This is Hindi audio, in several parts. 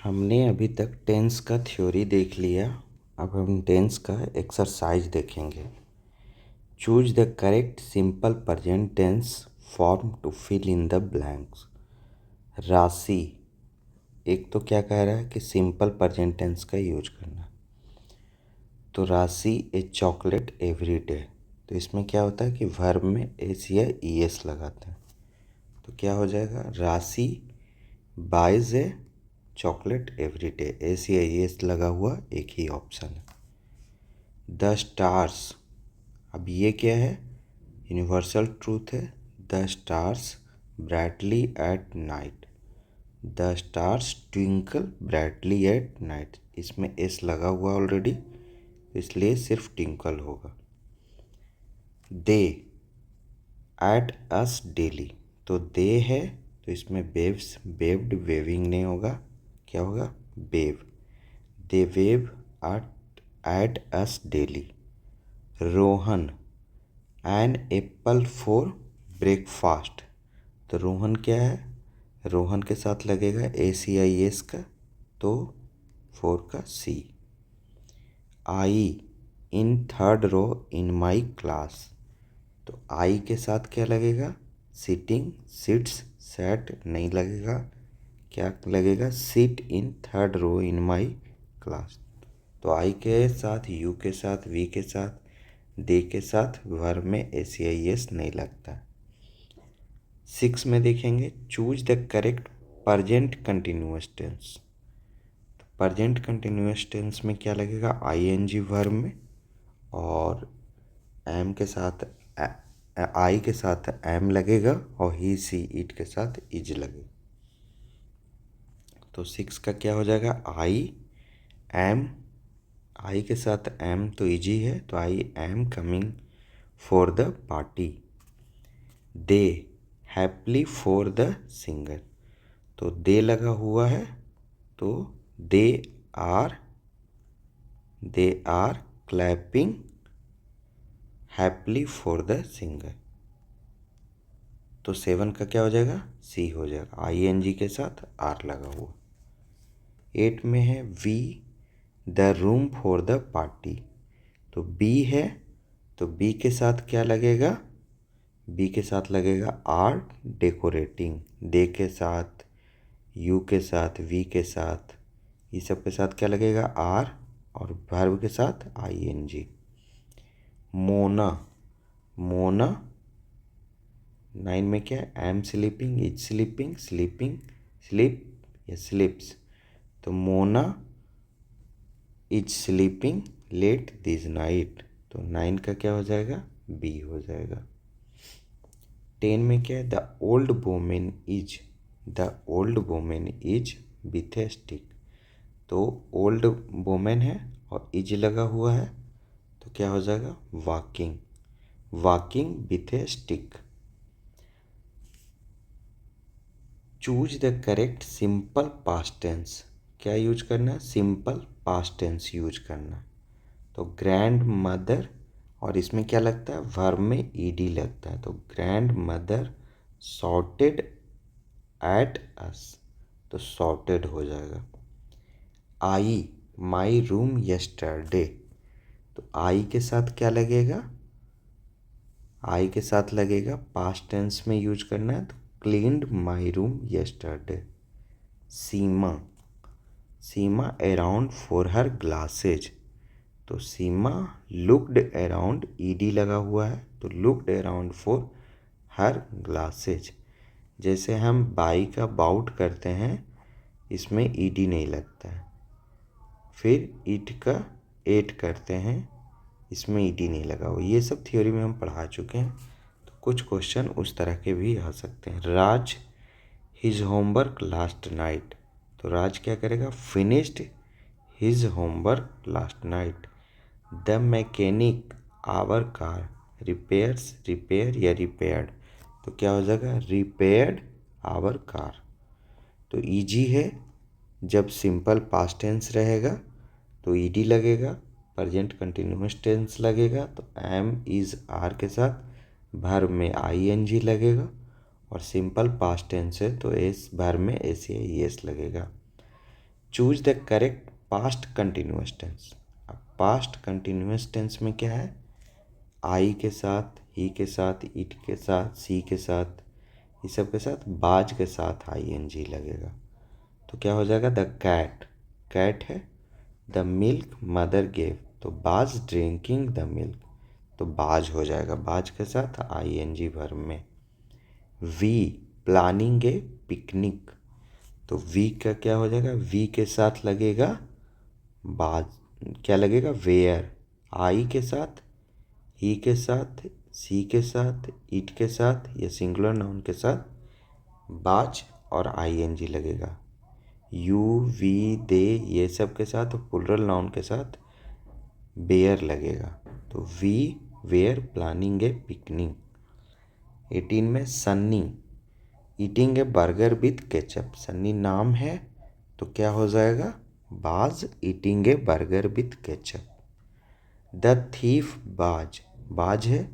हमने अभी तक टेंस का थ्योरी देख लिया। अब हम टेंस का एक्सरसाइज देखेंगे। Choose the correct simple present tense form to fill in the blanks. Rashi एक तो क्या कह रहा है कि सिंपल प्रेजेंट टेंस का यूज करना। तो राशि ए चॉकलेट एवरी डे, तो इसमें क्या होता है कि वर्ब में एस या ई एस लगाते हैं। तो क्या हो जाएगा, राशि बाइज ए चॉकलेट एवरी डे, एस या ई एस लगा हुआ एक ही ऑप्शन है। द स्टार्स, अब ये क्या है, यूनिवर्सल ट्रूथ है। The stars brightly at night, the stars twinkle brightly at night, इसमें एस लगा हुआ ऑलरेडी, इसलिए सिर्फ ट्विंकल होगा। दे एट अस डेली, तो दे है तो इसमें वेव्स, वेव्ड वेविंग नहीं होगा, क्या होगा, wave. They wave at us daily. Rohan an apple for breakfast, तो रोहन क्या है, रोहन के साथ लगेगा ए सी आई एस का, तो 4 का सी। आई इन third row in my class, तो आई के साथ क्या लगेगा, सिटिंग, सिट्स, सेट नहीं लगेगा, क्या लगेगा, sit in third row in my class. तो आई के साथ, यू के साथ, वी के साथ, दे के साथ वर्ब में एस आई एस नहीं लगता। 6 में देखेंगे, choose the correct present continuous tense. तो प्रेजेंट कंटिन्यूअस टेंस में क्या लगेगा, आई एन जी वर्ब में, और एम के साथ, आई के साथ एम लगेगा, और ही सी इट के साथ इज लगेगा। तो 6 का क्या हो जाएगा, आई एम, आई के साथ एम तो इजी है, तो I am coming for the party. They happily for the singer, तो दे लगा हुआ है, तो they are clapping happily for the singer. तो 7 का क्या हो जाएगा, सी हो जाएगा, आई एन जी के साथ आर लगा हुआ। 8 में है, we the room for the party, तो बी है, तो बी के साथ क्या लगेगा, बी के साथ लगेगा आर डेकोरेटिंग, दे के साथ, यू के साथ, वी के साथ, ये सब के साथ क्या लगेगा, आर, और वर्ब के साथ I N G. Mona, Mona 9 में क्या है, am sleeping, is sleeping, sleeping, sleep या स्लिप्स, तो Mona is sleeping late this night, तो 9 का क्या हो जाएगा, बी हो जाएगा। 10 में क्या है, the old women is, the old women is with a stick, तो ओल्ड वोमेन है और इज लगा हुआ है, तो क्या हो जाएगा, walking, walking with a stick. Choose the correct simple past tense, क्या यूज करना है, सिंपल पास्ट टेंस यूज करना है। तो ग्रैंड मदर, और इसमें क्या लगता है, वर्ब में ईडी लगता है, तो grand mother sorted at us, तो सॉर्टेड हो जाएगा। आई माई रूम यस्टरडे, तो आई के साथ क्या लगेगा, आई के साथ लगेगा, पास्ट टेंस में यूज करना है, तो cleaned my room yesterday. Seema, Seema around for her glasses, तो सीमा लुकड अराउंड, ईडी लगा हुआ है, तो looked around for her glasses. जैसे हम बाई का बाउट करते हैं, इसमें ईडी नहीं लगता है। फिर ईट का एट करते हैं, इसमें ईडी नहीं लगा हुआ। ये सब थ्योरी में हम पढ़ा चुके हैं, तो कुछ क्वेश्चन उस तरह के भी आ सकते हैं। Raj his homework last night, तो राज क्या करेगा, finished his homework last night. The mechanic our car repairs, repair या रिपेयर्ड, तो क्या हो जाएगा, रिपेयर्ड आवर कार। तो ईजी है, जब सिंपल पास्ट टेंस रहेगा तो ईडी लगेगा, प्रेजेंट कंटिन्यूअस टेंस लगेगा तो एम इज आर के साथ वर्ब में आई एन जी लगेगा, और सिंपल पास्ट टेंस है तो एस वर्ब में एस या ई एस लगेगा। Choose the correct past continuous tense. अब पास्ट कंटिन्यूअस टेंस में क्या है, आई के साथ, ही के साथ, इट के साथ, सी के साथ, इस सब के साथ, बाज के साथ आई एन जी लगेगा। तो क्या हो जाएगा, द कैट, कैट है, द मिल्क मदर गेव, तो बाज ड्रिंकिंग द मिल्क, तो बाज हो जाएगा, बाज के साथ आई एन जी वर्ब में। वी प्लानिंग ए पिकनिक, तो वी का क्या हो जाएगा, वी के साथ लगेगा बाज, क्या लगेगा, वेयर, आई के साथ, ही के साथ, सी के साथ, इट के साथ या सिंगुलर नाउन के साथ बाज और आई एन जी लगेगा। यू वी दे ये सब के साथ प्लुरल नाउन के साथ बेयर लगेगा। तो we were planning a picnic. 18 में Sunny eating a burger with ketchup, Sunny नाम है तो क्या हो जाएगा, was eating a burger with ketchup. The thief was, was है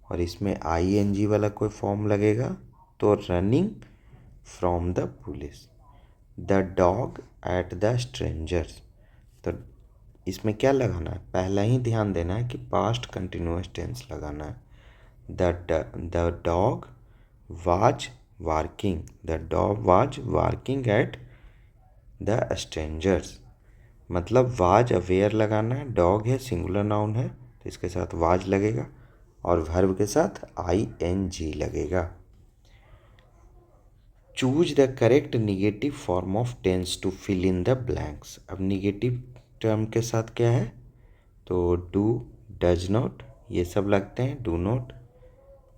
और इसमें आई एन जी वाला कोई फॉर्म लगेगा तो running from the police. The dog at the strangers, तो इसमें क्या लगाना है, पहला ही ध्यान देना है कि पास्ट कंटिन्यूअस टेंस लगाना है। The dog was working, the dog was working at the strangers, मतलब वाज अवेयर लगाना है, डॉग है सिंगुलर नाउन है तो इसके साथ वाज लगेगा और वर्ब के साथ आई एन जी लगेगा। Choose the correct negative form of tense to fill in the blanks. अब निगेटिव टर्म के साथ क्या है, तो डू, डज नॉट ये सब लगते हैं, do not.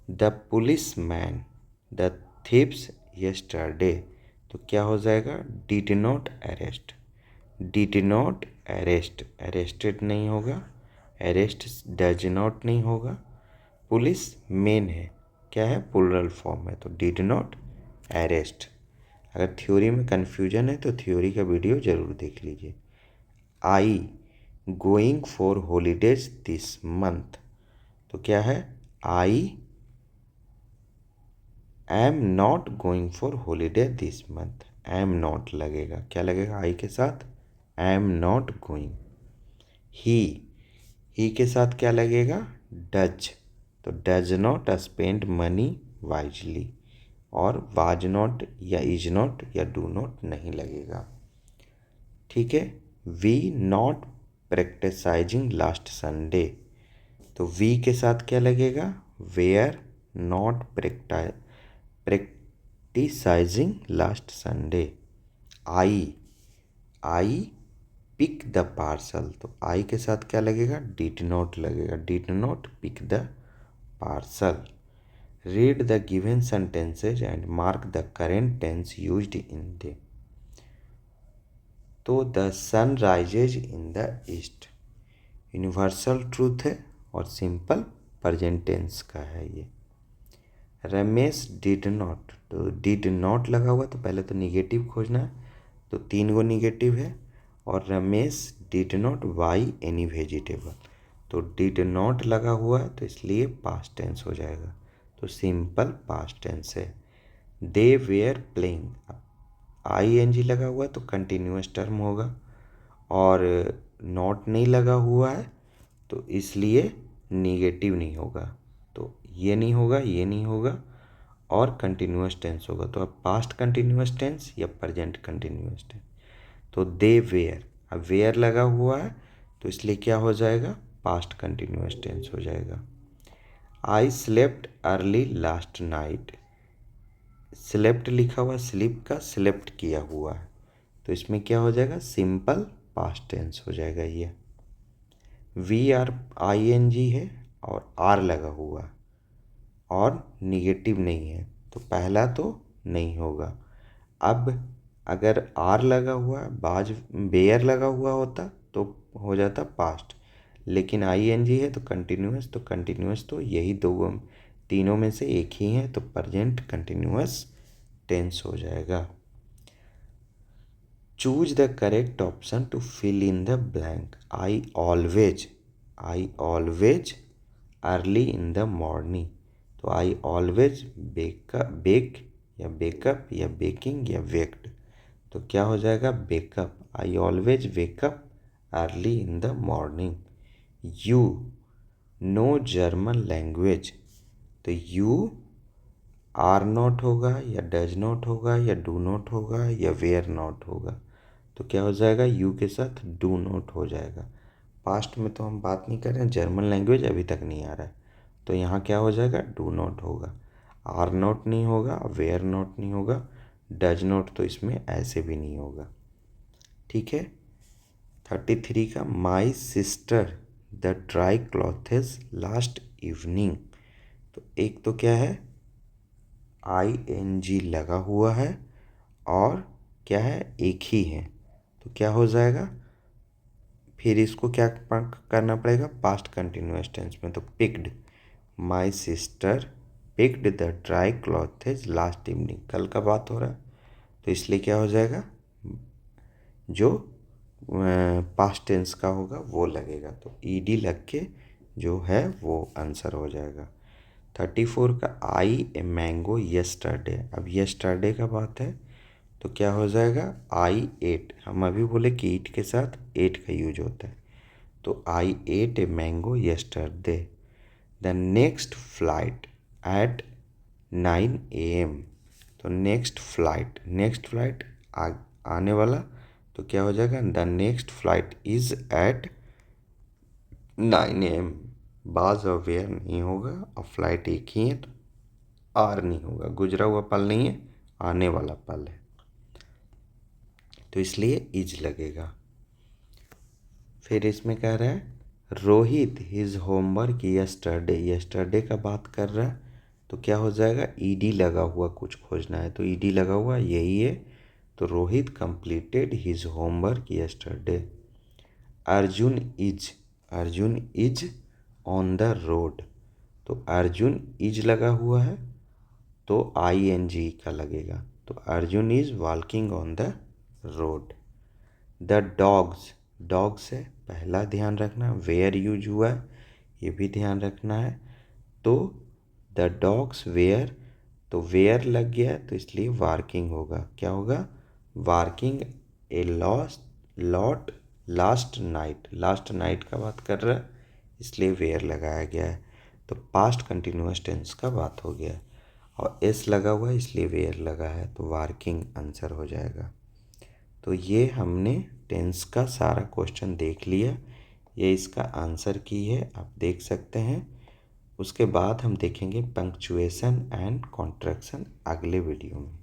The police man, the thieves yesterday, तो क्या हो जाएगा, did not arrest, did not arrest, arrested नहीं होगा, अरेस्ट डज नॉट नहीं होगा। पुलिस मेन है, क्या है, प्लुरल फॉर्म है तो डिड नॉट अरेस्ट। अगर थ्योरी में कन्फ्यूजन है तो थ्योरी का वीडियो ज़रूर देख लीजिए। I going for holidays this month, तो क्या है, I am not going for holiday this month, am not लगेगा, क्या लगेगा, आई के साथ एम नॉट गोइंग। ही के साथ क्या लगेगा, डज, तो does not spend money wisely, और वाज नॉट या इज नॉट या डू नॉट नहीं लगेगा। ठीक है। We not practising last Sunday, तो वी के साथ क्या लगेगा, were not practising last Sunday. I pick the parcel, तो आई के साथ क्या लगेगा, डिड नॉट लगेगा, did not pick the parcel. Read the given sentences and mark the current tense used in they, तो the sun rises in the east universal truth है और सिंपल प्रेजेंट टेंस का है ये। रमेश डिड नॉट, तो डिड नॉट लगा हुआ तो पहले तो निगेटिव खोजना है, तो 3 गो निगेटिव है, और Ramesh did not by any vegetable, तो डिड नॉट लगा हुआ है तो इसलिए पास्ट टेंस हो जाएगा, तो सिंपल पास्ट टेंस है। They were playing, I N G लगा हुआ है तो कंटिन्यूअस टर्म होगा, और नॉट नहीं लगा हुआ है तो इसलिए निगेटिव नहीं होगा, तो ये नहीं होगा, ये नहीं होगा, और कंटिन्यूअस टेंस होगा। तो अब पास्ट कंटिन्यूअस टेंस या प्रेजेंट कंटिन्यूअस टेंस, तो दे वेयर, अब वेयर लगा हुआ है तो इसलिए क्या हो जाएगा, पास्ट कंटिन्यूअस टेंस हो जाएगा। I slept early last night, slept लिखा हुआ, स्लीप का स्लेप्ट किया हुआ है तो इसमें क्या हो जाएगा, सिंपल पास्ट टेंस हो जाएगा ये। We are I N G है और आर लगा हुआ और निगेटिव नहीं है तो पहला तो नहीं होगा। अब अगर आर लगा हुआ बाज बेयर लगा हुआ होता तो हो जाता पास्ट, लेकिन आई एन जी है तो कंटिन्यूअस तो यही दो तीनों में से एक ही है तो प्रेजेंट कंटिन्यूअस टेंस हो जाएगा। Choose the correct option to fill in the blank. I always early in the morning, तो आई ऑलवेज बेक या बेकअप या बेकिंग या वेक्ड, तो क्या हो जाएगा, wake up. I always wake up early in the morning. You know German language, तो यू आर नॉट होगा या डज नॉट होगा या डू नॉट होगा या वेयर नॉट होगा। तो क्या हो जाएगा, यू के साथ डू नॉट हो जाएगा। पास्ट में तो हम बात नहीं कर रहे हैं, जर्मन लैंग्वेज अभी तक नहीं आ रहा है, तो यहाँ क्या हो जाएगा, डू नॉट होगा। आर नॉट नहीं होगा, वेयर नॉट नहीं होगा, डज नॉट तो इसमें ऐसे भी नहीं होगा। ठीक है। 33 का, my sister the dry clothes last evening. तो एक तो क्या है, ING लगा हुआ है और क्या है, एक ही है, तो क्या हो जाएगा, फिर इसको क्या करना पड़ेगा, पास्ट कंटिन्यूअस टेंस में। तो picked, my sister picked the dry clothes last evening, कल का बात हो रहा है, तो इसलिए क्या हो जाएगा, जो पास्ट टेंस का होगा वो लगेगा, तो ED लग के जो है वो आंसर हो जाएगा। 34 का, आई ए मैंगो यस्टरडे। अब यस्टरडे का बात है तो क्या हो जाएगा, आई एट। हम अभी बोले कि ईट के साथ एट का यूज होता है, तो I ate a mango yesterday. The next flight at 9 AM। तो नेक्स्ट फ्लाइट आने वाला, तो क्या हो जाएगा, the next flight is at 9 AM। बाज और वेयर नहीं होगा और फ्लाइट एक ही है, तो आर नहीं होगा, गुजरा हुआ पल नहीं है, आने वाला पल है, तो इसलिए इज लगेगा। फिर इसमें कह रहा है, Rohit his homework yesterday. Yesterday का बात कर रहा है, तो क्या हो जाएगा, ED लगा हुआ कुछ खोजना है, तो ED लगा हुआ यही है, तो Rohit completed his homework yesterday. Arjun is on the road. तो अर्जुन इज लगा हुआ है तो ING का लगेगा, तो Arjun is walking on the road. The dogs है, पहला ध्यान रखना, वेयर यूज हुआ है ये भी ध्यान रखना है, तो द डॉग्स वेयर, तो वेयर लग गया है तो इसलिए वार्किंग होगा, क्या होगा, working a lot last night का बात कर रहा है, इसलिए वेयर लगाया गया है, तो पास्ट कंटिन्यूअस टेंस का बात हो गया, और एस लगा हुआ है इसलिए वेयर लगा है, तो वार्किंग आंसर हो जाएगा। तो ये हमने टेंस का सारा क्वेश्चन देख लिया, ये इसका आंसर की है, आप देख सकते हैं। उसके बाद हम देखेंगे पंक्चुएशन एंड कॉन्ट्रैक्शन अगले वीडियो में।